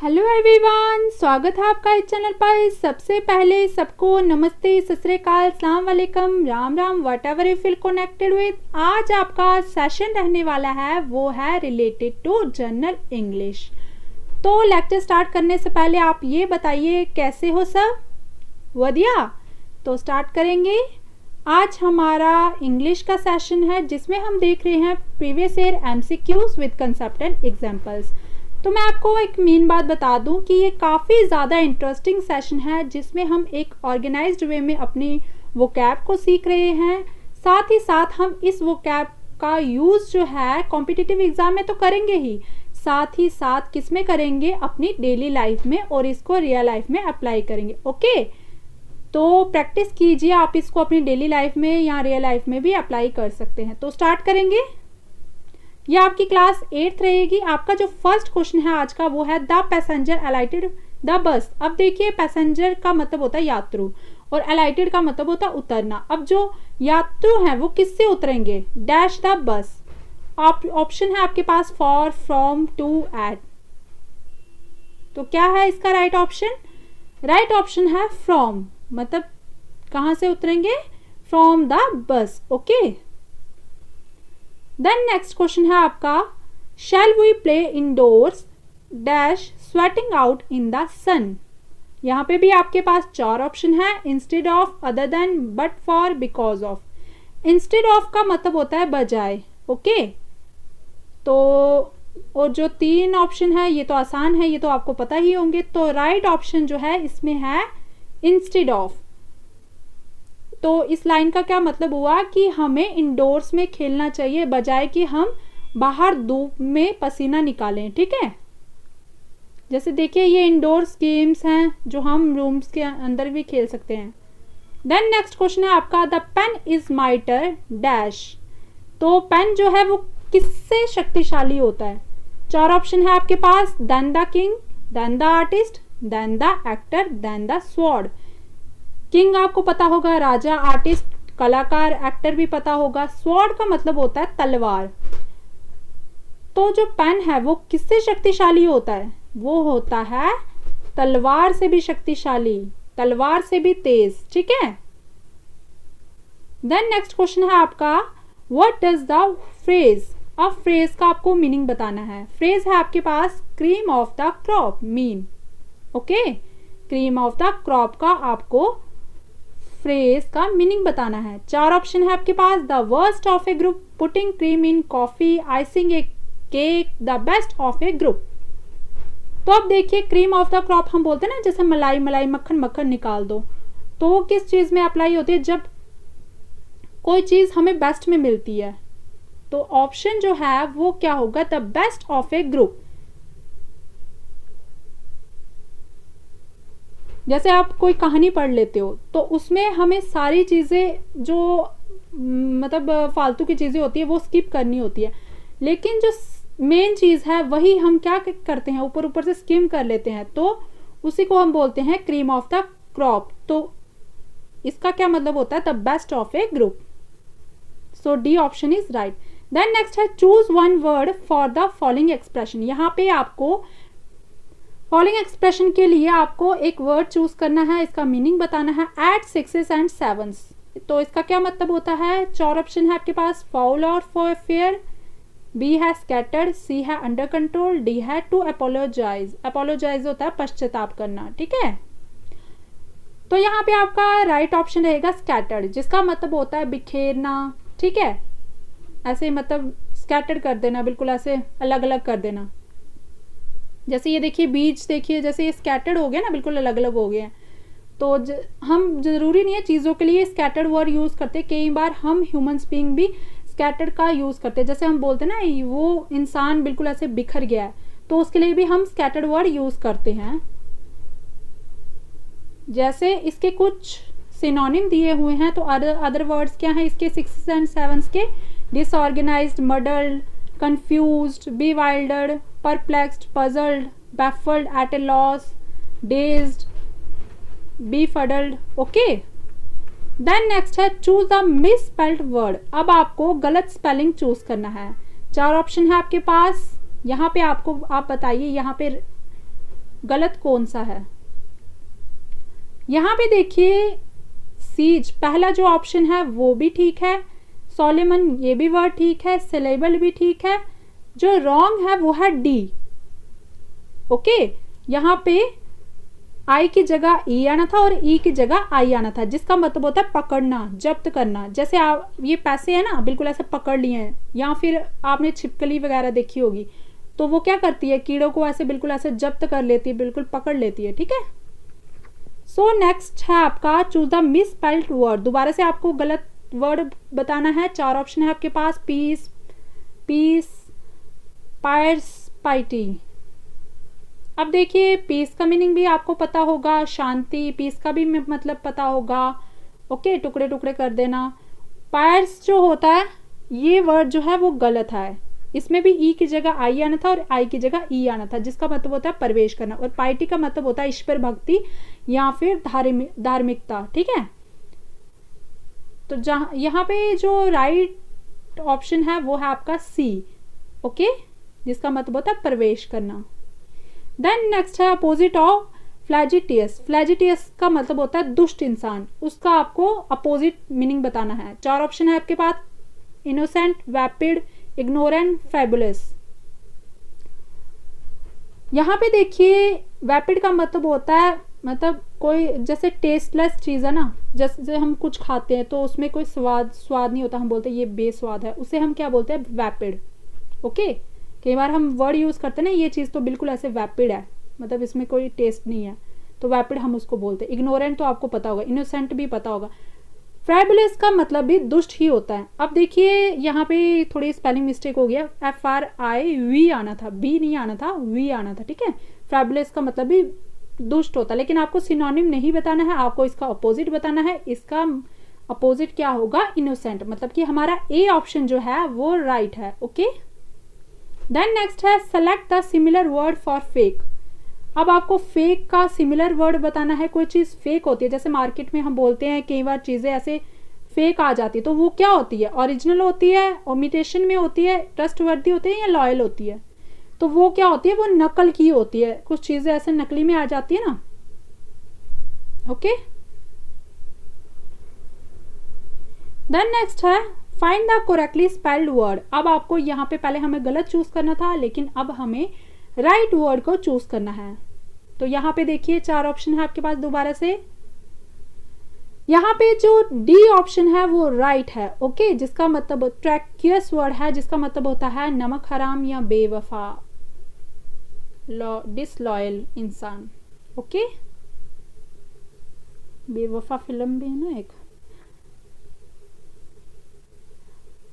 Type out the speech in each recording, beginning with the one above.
Hello everyone, स्वागत है आपका इस चैनल पर। सबसे पहले सबको नमस्ते, सत श्री अकाल, अस्सलाम वालेकुम, Ram Ram, what ever you feel connected with. आज आपका सेशन रहने वाला है वो है रिलेटेड टू जनरल इंग्लिश। तो लेक्चर स्टार्ट करने से पहले आप ये बताइए कैसे हो सब? वधिया। तो स्टार्ट करेंगे। आज हमारा इंग्लिश का सेशन है जिसमें हम देख रहे हैं previous year MCQs with concept and examples. तो मैं आपको एक मेन बात बता दूं कि ये काफ़ी ज़्यादा इंटरेस्टिंग सेशन है जिसमें हम एक ऑर्गेनाइज्ड वे में अपनी वोकैब को सीख रहे हैं। साथ ही साथ हम इस वोकैब का यूज़ जो है कॉम्पिटिटिव एग्ज़ाम में तो करेंगे ही, साथ ही साथ किस में करेंगे, अपनी डेली लाइफ में, और इसको रियल लाइफ में अप्लाई करेंगे। ओके, तो प्रैक्टिस कीजिए, आप इसको अपनी डेली लाइफ में या रियल लाइफ में भी अप्लाई कर सकते हैं। तो स्टार्ट करेंगे। यह आपकी क्लास 8th रहेगी। आपका जो फर्स्ट क्वेश्चन है आज का वो है द पैसेंजर अलाइटेड द बस। अब देखिए, पैसेंजर का मतलब होता है यात्रु और अलाइटेड का मतलब होता है उतरना। अब जो यात्रु हैं वो किससे उतरेंगे? Dash the bus. ऑप्शन है आपके पास फॉर, फ्रॉम, टू, एट। तो क्या है इसका राइट ऑप्शन? राइट ऑप्शन है फ्रॉम, मतलब कहां से उतरेंगे? From the bus. Okay, then next question है आपका shall we play indoors dash sweating out in the sun. यहाँ पे भी आपके पास 4 ऑप्शन है, instead of, other than, but for, because of. Instead of का मतलब होता है बजाय। ओके, तो और जो 3 ऑप्शन है ये तो आसान है, ये तो आपको पता ही होंगे। तो राइट ऑप्शन जो है इसमें है इंस्टेड ऑफ। तो इस लाइन का क्या मतलब हुआ कि हमें इंडोर्स में खेलना चाहिए बजाय कि हम बाहर धूप में पसीना निकालें। ठीक है, जैसे देखिए ये इंडोर्स गेम्स हैं जो हम रूम्स के अंदर भी खेल सकते हैं। देन नेक्स्ट क्वेश्चन है आपका the pen is mightier dash. तो पेन जो है वो किससे शक्तिशाली होता है? 4 ऑप्शन है आपके पास, then the king, then the artist, then the actor, then the sword. King आपको पता होगा, राजा, आर्टिस्ट कलाकार, एक्टर भी पता होगा, स्वॉर्ड का मतलब होता है तलवार। तो जो पेन है वो किससे शक्तिशाली होता है? वो होता है तलवार से भी शक्तिशाली, तलवार से भी तेज। ठीक है, देन नेक्स्ट क्वेश्चन है आपका व्हाट डज द फ्रेज। अब फ्रेज का आपको मीनिंग बताना है। फ्रेज है आपके पास cream of the crop mean. Okay, cream of the crop का आपको फ्रेज का मीनिंग बताना है। 4 ऑप्शन है आपके पास, the worst of a group, putting cream in coffee, icing a cake, the best of a group. तो अब देखिए क्रीम ऑफ द क्रॉप हम बोलते हैं ना, जैसे मलाई मलाई, मक्खन मक्खन निकाल दो। तो वो किस चीज में अप्लाई होती है? जब कोई चीज हमें बेस्ट में मिलती है। तो ऑप्शन जो है वो क्या होगा? The best of a group. जैसे आप कोई कहानी पढ़ लेते हो तो उसमें हमें सारी चीज़ें जो मतलब फालतू की चीज़ें होती है वो स्किप करनी होती है, लेकिन जो मेन चीज़ है वही हम क्या करते हैं, ऊपर ऊपर से स्किम कर लेते हैं। तो उसी को हम बोलते हैं क्रीम ऑफ द क्रॉप। तो इसका क्या मतलब होता है? The best of a group. So D option is right. Then next है choose one word for the following expression. यहाँ पे आपको फॉलोइंग एक्सप्रेशन के लिए आपको एक वर्ड चूज करना है, इसका मीनिंग बताना है। At 6s and 7s। तो इसका क्या मतलब होता है? 4 ऑप्शन है आपके पास, फाउल और फॉर फेयर, बी है स्कैटर्ड, सी है अंडर कंट्रोल, डी है टू अपोलोजाइज। अपोलोजाइज होता है पश्चाताप करना। ठीक है, तो यहाँ पे आपका राइट ऑप्शन रहेगा स्कैटर्ड, जिसका मतलब होता है बिखेरना। ठीक है, ऐसे मतलब स्कैटर्ड कर देना, बिल्कुल ऐसे अलग अलग कर देना। जैसे ये देखिए बीज, देखिए जैसे ये स्कैटर्ड हो गया ना, बिल्कुल अलग अलग हो गए हैं। तो हम जरूरी नहीं है चीज़ों के लिए स्कैटर्ड वर्ड यूज़ करते, कई बार हम ह्यूमन बीइंग भी स्कैटर्ड का यूज़ करते हैं। जैसे हम बोलते हैं ना वो इंसान बिल्कुल ऐसे बिखर गया है, तो उसके लिए भी हम स्कैटर्ड वर्ड यूज़ करते हैं। जैसे इसके कुछ सिनोनिम दिए हुए हैं, तो अदर वर्ड्स क्या हैं इसके 6s and 7s के? Disorganised, muddled, confused, bewildered, perplexed, puzzled, baffled, at a loss, dazed, befuddled. Okay. Then next है choose the misspelled word। अब आपको गलत स्पेलिंग चूज करना है। 4 ऑप्शन है आपके पास। यहाँ पे आपको आप बताइए यहाँ पे गलत कौन सा है। यहाँ पे देखिए सीज पहला जो ऑप्शन है वो भी ठीक है, सोलेमन ये भी वर्ड ठीक है, सिलेबल भी ठीक है। जो रॉन्ग है वो है डी। ओके, यहाँ पे आई की जगह ई आना था और ई की जगह आई आना था, जिसका मतलब होता है पकड़ना, जब्त करना। जैसे आप ये पैसे है ना, बिल्कुल ऐसे पकड़ लिए हैं, या फिर आपने छिपकली वगैरह देखी होगी, तो वो क्या करती है, कीड़ों को ऐसे बिल्कुल ऐसे जब्त कर लेती है, बिल्कुल पकड़ लेती है। ठीक है, सो नेक्स्ट है आपका चूज द मिसस्पेल्ड वर्ड। दोबारा से आपको गलत वर्ड बताना है। 4 ऑप्शन है आपके पास, पीस, पीस, पायर्स, पाइटी। अब देखिए पीस का मीनिंग भी आपको पता होगा, शांति, पीस का भी मतलब पता होगा। ओके, टुकड़े टुकड़े कर देना। पायर्स जो होता है ये वर्ड जो है वो गलत है, इसमें भी ई की जगह आई आना था और आई की जगह ई आना था, जिसका मतलब होता है प्रवेश करना। और पाइटी का मतलब होता है ईश्वर भक्ति या फिर धार्मिकता। ठीक है, तो जहां यहाँ पे जो राइट ऑप्शन है वो है आपका सी। ओके, जिसका मतलब होता है प्रवेश करना। देन नेक्स्ट है अपोजिट ऑफ फ्लैजिटियस। फ्लैजिटियस का मतलब होता है दुष्ट इंसान, उसका आपको अपोजिट मीनिंग बताना है। 4 ऑप्शन है आपके पास, इनोसेंट, वैपिड, इग्नोरेंट, फैबुलस। यहाँ पे देखिए वैपिड का मतलब होता है मतलब कोई जैसे टेस्टलेस चीज है ना, जैसे हम कुछ खाते हैं तो उसमें कोई स्वाद नहीं होता, हम बोलते हैं ये बेस्वाद है, उसे हम क्या बोलते हैं, वैपिड। ओके, कई बार हम वर्ड यूज करते हैं ना, ये चीज तो बिल्कुल ऐसे वैपिड है, मतलब इसमें कोई टेस्ट नहीं है, तो वैपिड हम उसको बोलते हैं। इग्नोरेंट तो आपको पता होगा, इनोसेंट भी पता होगा। फ्रैबुलस का मतलब भी दुष्ट ही होता है। अब देखिए यहाँ पे थोड़ी स्पेलिंग मिस्टेक हो गया, FRIV आना था, बी नहीं आना था, वी आना था। ठीक है, फ्रैबुलस का मतलब भी दुष्ट होता है, लेकिन आपको सिनोनिम नहीं बताना है, आपको इसका अपोजिट बताना है। इसका अपोजिट क्या होगा, इनोसेंट। मतलब कि हमारा ए ऑप्शन जो है वो राइट है। ओके, देन नेक्स्ट है select the similar word for fake. अब आपको फेक का सिमिलर वर्ड बताना है। कोई चीज फेक होती है, जैसे मार्केट में हम बोलते हैं कई बार चीजें ऐसे फेक आ जाती है, तो वो क्या होती है, ओरिजिनल होती है, इमिटेशन में होती है, ट्रस्टवर्दी होती है या लॉयल होती है। तो वो क्या होती है, वो नकल की होती है। कुछ चीजें ऐसे नकली में आ जाती है ना। ओके, देन नेक्स्ट है find the correctly spelled word. अब आपको यहाँ पे पहले हमें गलत चूज करना था, लेकिन अब हमें राइट वर्ड को चूज करना है। तो यहाँ पे देखिए 4 ऑप्शन है आपके पास। दोबारा से यहाँ पे जो डी ऑप्शन है वो राइट है। ओके, जिसका मतलब ट्रैक्यूअस वर्ड है, जिसका मतलब होता है नमक हराम या बेवफा, डिसलॉयल इंसान। ओके, बेवफा फिल्म भी है ना एक,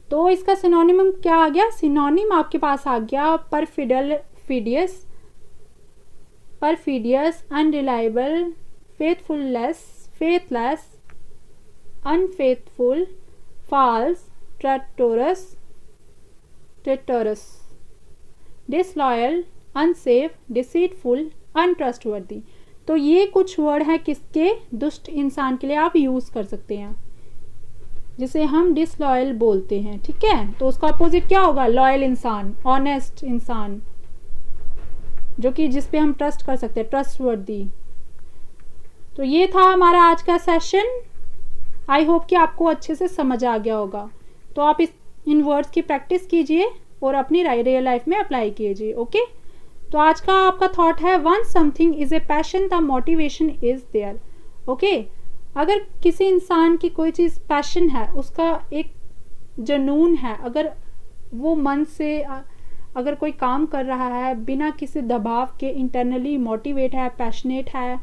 तो इसका सिनोनिम क्या आ गया, सिनोनिम आपके पास आ गया perfidious, unreliable, faithless, unfaithful, false, treacherous, disloyal, unsafe, deceitful, untrustworthy. तो ये कुछ वर्ड है किसके, दुष्ट इंसान के लिए आप यूज कर सकते हैं, जिसे हम डिसलॉयल बोलते हैं। ठीक है, तो उसका अपोजिट क्या होगा, लॉयल इंसान, ऑनेस्ट इंसान, जो कि जिसपे हम ट्रस्ट कर सकते हैं, ट्रस्टवर्दी। तो ये था हमारा आज का सेशन। आई होप कि आपको अच्छे से समझ आ गया होगा। तो आप इन वर्ड्स की प्रैक्टिस कीजिए और अपनी रियल लाइफ में अप्लाई कीजिए। ओके, तो आज का आपका थॉट है, once something is a passion the motivation is there. Okay, अगर किसी इंसान की कोई चीज पैशन है, उसका एक जुनून है, अगर वो मन से अगर कोई काम कर रहा है बिना किसी दबाव के, इंटरनली मोटिवेट है, पैशनेट है,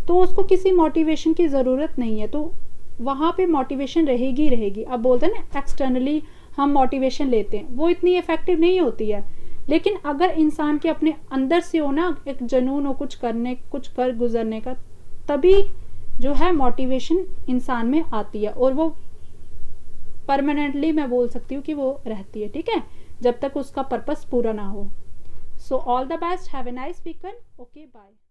तो उसको किसी मोटिवेशन की ज़रूरत नहीं है, तो वहाँ पे मोटिवेशन रहेगी रहेगी। अब बोलते हैं ना एक्सटर्नली हम मोटिवेशन लेते हैं, वो इतनी इफेक्टिव नहीं होती है। लेकिन अगर इंसान के अपने अंदर से हो ना एक जुनून हो कुछ करने, कुछ कर गुजरने का, तभी जो है मोटिवेशन इंसान में आती है, और वो परमानेंटली मैं बोल सकती हूँ कि वो रहती है। ठीक है, जब तक उसका पर्पस पूरा ना हो। So all the best, have a nice weekend. Okay, bye.